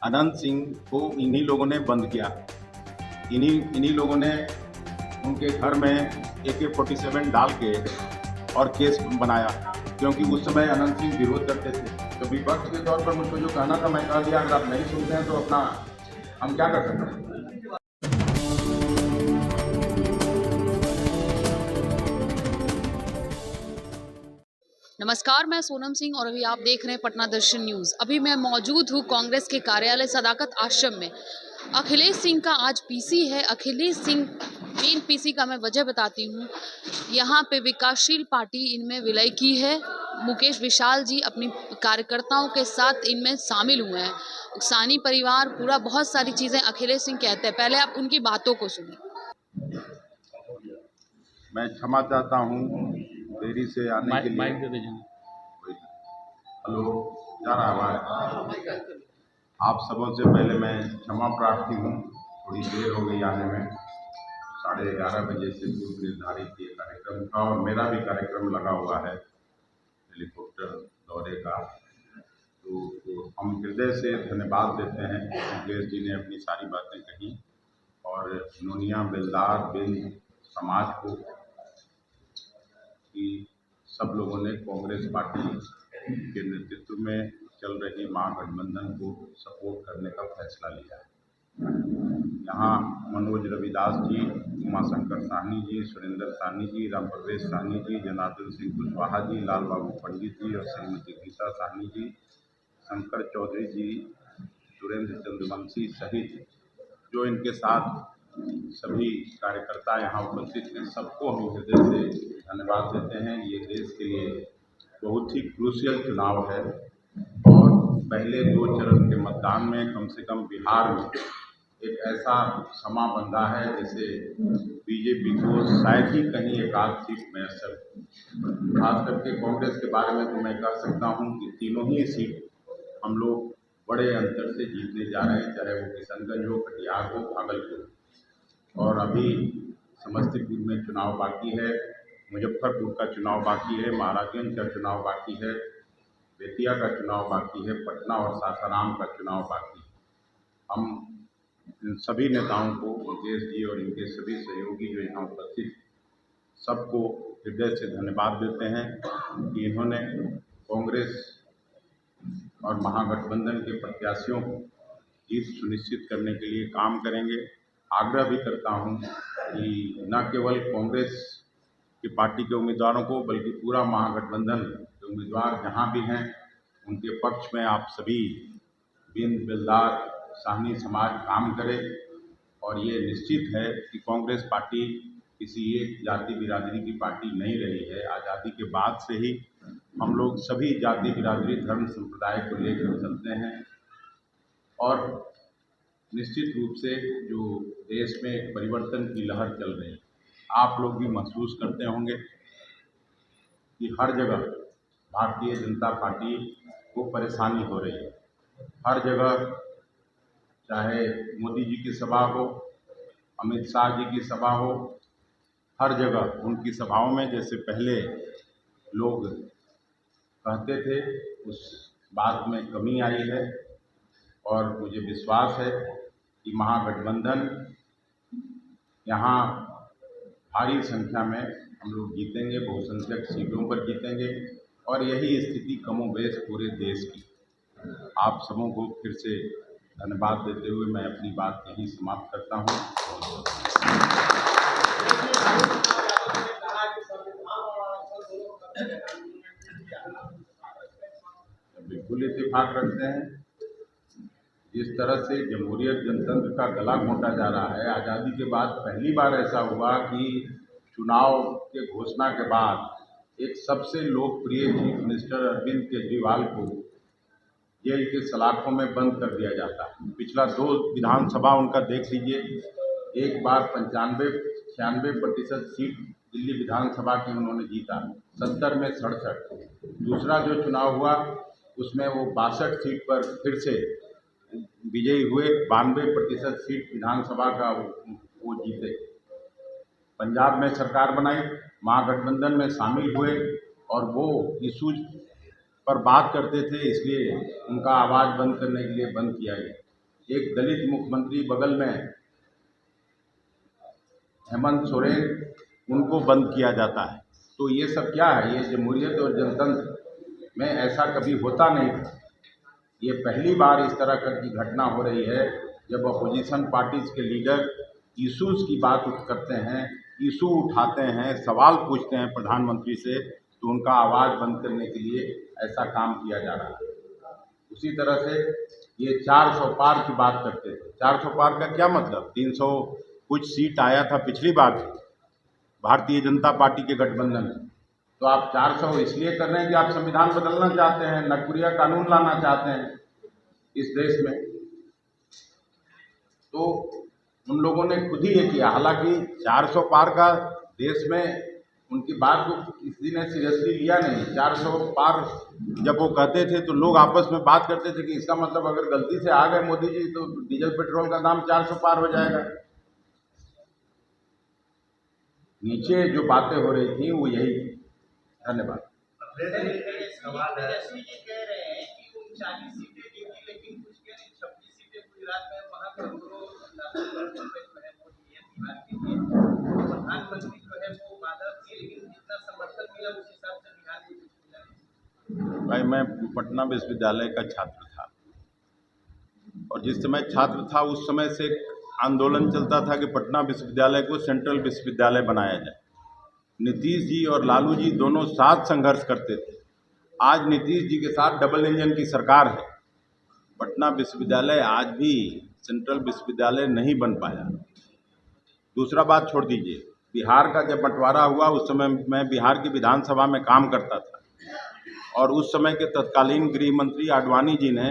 अनंत सिंह को इन्हीं लोगों ने बंद किया। इन्हीं लोगों ने उनके घर में AK-47 डाल के और केस बनाया, क्योंकि उस समय अनंत सिंह विरोध करते थे। तो विपक्ष के तौर पर मुझको जो कहना था मैं कह दिया। अगर आप नहीं सुनते हैं तो अपना हम क्या कर सकते हैं। नमस्कार, मैं सोनम सिंह और अभी आप देख रहे हैं पटना दर्शन न्यूज। अभी मैं मौजूद हूँ कांग्रेस के कार्यालय सदाकत आश्रम में। अखिलेश सिंह का आज पीसी है। अखिलेश सिंह मेन पीसी का मैं वजह बताती हूँ। यहाँ पे विकासशील पार्टी इनमें विलय की है। मुकेश विशाल जी अपनी कार्यकर्ताओं के साथ इनमें शामिल हुए हैं। सानी परिवार पूरा बहुत सारी चीजें अखिलेश सिंह कहते हैं। पहले आप उनकी बातों को सुनिए। मैं क्षमा चाहता हूँ देरी से आने के लिए। हेलो, जा रहा आवाज? आप सबों से पहले मैं क्षमा प्रार्थी हूँ, थोड़ी देर हो गई आने में। 11:30 बजे से पूर्व निर्धारित ये कार्यक्रम था और मेरा भी कार्यक्रम लगा हुआ है हेलीकॉप्टर दौरे का। तो हम हृदय से धन्यवाद देते हैं। अखिलेश जी ने अपनी सारी बातें कही और नोनिया बेलदार बिंद समाज को कि सब लोगों ने कांग्रेस पार्टी के नेतृत्व में चल रही महागठबंधन को सपोर्ट करने का फैसला लिया है। यहाँ मनोज रविदास जी, उमाशंकर साहनी जी, सुरेंद्र साहनी जी, राम प्रवेश साहनी जी, जनार्दन सिंह कुशवाहा जी, लाल बाबू पंडित जी और श्रीमती गीता साहनी जी, शंकर चौधरी जी, सुरेंद्र चंद्रवंशी सहित जो इनके साथ सभी कार्यकर्ता यहाँ उपस्थित हैं, सबको हम हृदय से धन्यवाद देते हैं। ये देश के लिए बहुत ही क्रूशियल चुनाव है और पहले 2 चरण के मतदान में कम से कम बिहार में एक ऐसा समा बन रहा है जैसे बीजेपी को शायद ही कहीं एक आध सीट मैसर। खास करके कांग्रेस के बारे में तो मैं कह सकता हूँ कि तीनों ही सीट हम लोग बड़े अंतर से जीतने जा रहे हैं, चाहे वो किशनगंज हो, कटिहार हो, भागलपुर। और अभी समस्तीपुर में चुनाव बाकी है, मुजफ्फरपुर का चुनाव बाकी है, महाराजगंज का चुनाव बाकी है, बेतिया का चुनाव बाकी है, पटना और सासाराम का चुनाव बाकी है। हम इन सभी नेताओं को, मुकेश जी और इनके सभी सहयोगी जो यहाँ उपस्थित, सबको हृदय से धन्यवाद देते हैं कि इन्होंने कांग्रेस और महागठबंधन के प्रत्याशियों को जीत सुनिश्चित करने के लिए काम करेंगे। आग्रह भी करता हूँ कि न केवल कांग्रेस की पार्टी के उम्मीदवारों को बल्कि पूरा महागठबंधन के उम्मीदवार जहाँ भी हैं उनके पक्ष में आप सभी बिंद बेलदार साहनी समाज काम करे। और ये निश्चित है कि कांग्रेस पार्टी किसी एक जाति बिरादरी की पार्टी नहीं रही है। आज़ादी के बाद से ही हम लोग सभी जाति बिरादरी धर्म संप्रदाय को लेकर चलते हैं और निश्चित रूप से जो देश में एक परिवर्तन की लहर चल रही है, आप लोग भी महसूस करते होंगे कि हर जगह भारतीय जनता पार्टी को परेशानी हो रही है। हर जगह चाहे मोदी जी की सभा हो, अमित शाह जी की सभा हो, हर जगह उनकी सभाओं में जैसे पहले लोग कहते थे उस बात में कमी आई है। और मुझे विश्वास है कि महागठबंधन यहाँ भारी संख्या में हम लोग जीतेंगे, बहुसंख्यक सीटों पर जीतेंगे और यही स्थिति कमोबेश पूरे देश की। आप सबों को फिर से धन्यवाद देते हुए मैं अपनी बात यहीं समाप्त करता हूँ। बिल्कुल इत्तेफाक रखते हैं। जिस तरह से जमहूरियत जनतंत्र का गला घोंटा जा रहा है, आज़ादी के बाद पहली बार ऐसा हुआ कि चुनाव के घोषणा के बाद एक सबसे लोकप्रिय चीफ मिनिस्टर अरविंद केजरीवाल को जेल के सलाखों में बंद कर दिया जाता है। पिछला 2 विधानसभा उनका देख लीजिए, एक बार 95-96% सीट दिल्ली विधानसभा की उन्होंने जीता, 70 में 67। दूसरा जो चुनाव हुआ उसमें वो 62 सीट पर फिर से विजयी हुए, 92% सीट विधानसभा का वो जीते। पंजाब में सरकार बनाई, महागठबंधन में शामिल हुए और वो इशूज पर बात करते थे, इसलिए उनका आवाज़ बंद करने के लिए बंद किया गया। एक दलित मुख्यमंत्री बगल में हेमंत सोरेन, उनको बंद किया जाता है। तो ये सब क्या है? ये जमहूरियत और जनतंत्र में ऐसा कभी होता नहीं था। ये पहली बार इस तरह की घटना हो रही है जब अपोजिशन पार्टीज के लीडर इशूज़ की बात करते हैं, इशू उठाते हैं, सवाल पूछते हैं प्रधानमंत्री से, तो उनका आवाज़ बंद करने के लिए ऐसा काम किया जा रहा है। उसी तरह से ये 400 पार की बात करते थे। 400 पार का क्या मतलब? 300 कुछ सीट आया था पिछली बार भारतीय जनता पार्टी के गठबंधन में। तो आप 400 इसलिए कर रहे हैं कि आप संविधान बदलना चाहते हैं, नरकुरिया कानून लाना चाहते हैं इस देश में। तो उन लोगों ने खुद ही ये किया। हालांकि 400 पार का देश में उनकी बात को किसी ने सीरियसली लिया नहीं। 400 पार जब वो कहते थे तो लोग आपस में बात करते थे कि इसका मतलब अगर गलती से आ गए मोदी जी तो डीजल पेट्रोल का दाम 400 पार हो जाएगा। नीचे जो बातें हो रही थी वो यही थी। धन्यवाद। सवाल है, तेजस्वी जी कह रहे हैं कि 39 सीटें जीती, लेकिन कुछ कह रहे 26 सीटें गुजरात में, वहाँ करोड़ों लाखों रुपए जो है वो दिए बिहार के लिए। प्रधानमंत्री जो है वो वादा किए, लेकिन जितना समर्थन मिला उस हिसाब से बिहार में कुछ मिला नहीं। भाई, मैं पटना विश्वविद्यालय का छात्र था और जिस समय छात्र था उस समय से आंदोलन चलता था कि पटना विश्वविद्यालय को सेंट्रल विश्वविद्यालय बनाया जाए। नीतीश जी और लालू जी दोनों साथ संघर्ष करते थे। आज नीतीश जी के साथ डबल इंजन की सरकार है। पटना विश्वविद्यालय आज भी सेंट्रल विश्वविद्यालय नहीं बन पाया। दूसरा बात छोड़ दीजिए, बिहार का जब बंटवारा हुआ उस समय मैं बिहार की विधानसभा में काम करता था और उस समय के तत्कालीन गृह मंत्री आडवाणी जी ने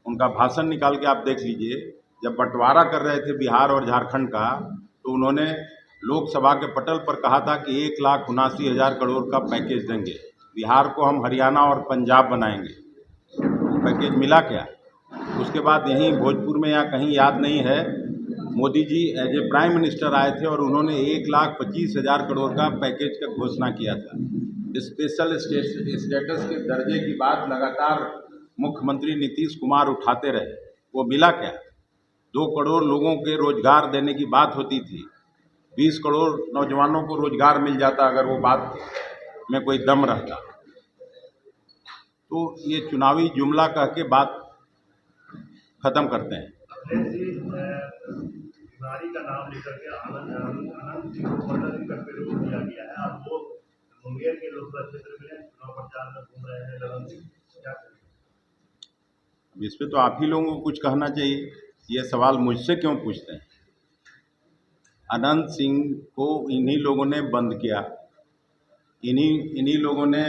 उनका भाषण निकाल के आप देख लीजिए, जब बंटवारा कर रहे थे बिहार और झारखंड का, तो उन्होंने लोकसभा के पटल पर कहा था कि 1,79,000 करोड़ का पैकेज देंगे, बिहार को हम हरियाणा और पंजाब बनाएंगे। पैकेज मिला क्या? उसके बाद यहीं भोजपुर में या कहीं याद नहीं है, Modi ji as a prime minister आए थे और उन्होंने 1,25,000 करोड़ का पैकेज का घोषणा किया था। स्पेशल स्टेटस के दर्जे की बात लगातार मुख्यमंत्री नीतीश कुमार उठाते रहे, वो मिला क्या? 2 करोड़ लोगों के रोजगार देने की बात होती थी, 20 करोड़ नौजवानों को रोजगार मिल जाता अगर वो बात में कोई दम रहता। तो ये चुनावी जुमला कह के बात खत्म करते हैं। तिवारी का नाम लेकर के आनंद सिंह को 15 दिन का पेरोल दिया गया है और वो मुंगेर के लोकसभा क्षेत्र में चुनाव प्रचार में घूम रहे हैं। ललन सिंह, क्या करेंगे? इस पे तो आप ही लोगों को कुछ कहना चाहिए। ये सवाल मुझसे क्यों पूछते हैं? अनंत सिंह को इन्हीं लोगों ने बंद किया, इन्हीं लोगों ने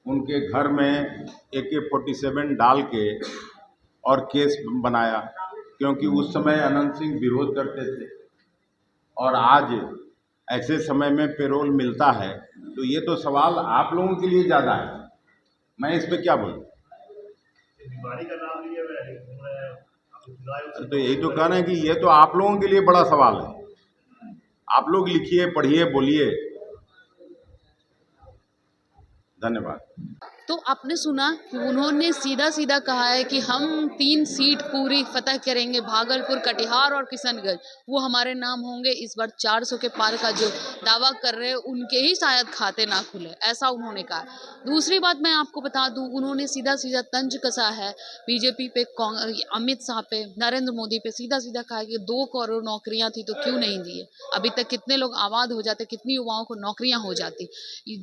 उनके घर में AK-47 डाल के और केस बनाया, क्योंकि उस समय अनंत सिंह विरोध करते थे और आज ऐसे समय में पेरोल मिलता है। तो ये तो सवाल आप लोगों के लिए ज़्यादा है, मैं इस पे क्या बोलूँ? तिवारी का नाम लिए हुए घूम रहे हैं। तो यही तो कहना है कि ये तो आप लोगों के लिए बड़ा सवाल है। आप लोग लिखिए, पढ़िए, बोलिए। धन्यवाद। तो आपने सुना कि उन्होंने सीधा सीधा कहा है कि हम 3 सीट पूरी फतह करेंगे, भागलपुर, कटिहार और किशनगंज, वो हमारे नाम होंगे। इस बार 400 के पार का जो दावा कर रहे हैं उनके ही शायद खाते ना खुले, ऐसा उन्होंने कहा। दूसरी बात मैं आपको बता दूं, उन्होंने सीधा सीधा तंज कसा है बीजेपी पे, अमित शाह पे, नरेंद्र मोदी पे। सीधा सीधा कहा कि 2 करोड़ नौकरियां थी तो क्यों नहीं दिए? अभी तक कितने लोग आबाद हो जाते, कितनी युवाओं को नौकरियां हो जाती,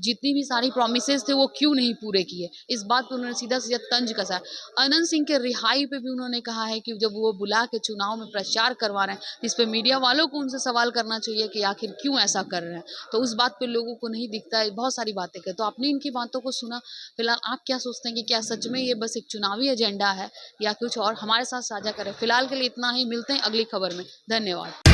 जितनी भी सारी प्रोमिसेस थे वो क्यों नहीं पूरे किए? इस बात पर उन्होंने सीधा सीधा तंज कसा है। अनंत सिंह के रिहाई पे भी उन्होंने कहा है कि जब वो बुला के चुनाव में प्रचार करवा रहे हैं, इस पे मीडिया वालों को उनसे सवाल करना चाहिए कि आखिर क्यों ऐसा कर रहे हैं। तो उस बात पे लोगों को नहीं दिखता है, बहुत सारी बातें कर। तो आपने इनकी बातों को सुना, फिलहाल आप क्या सोचते हैं कि क्या सच में ये बस एक चुनावी एजेंडा है या कुछ और? हमारे साथ साझा करें। फिलहाल के लिए इतना ही, मिलते हैं अगली खबर में। धन्यवाद।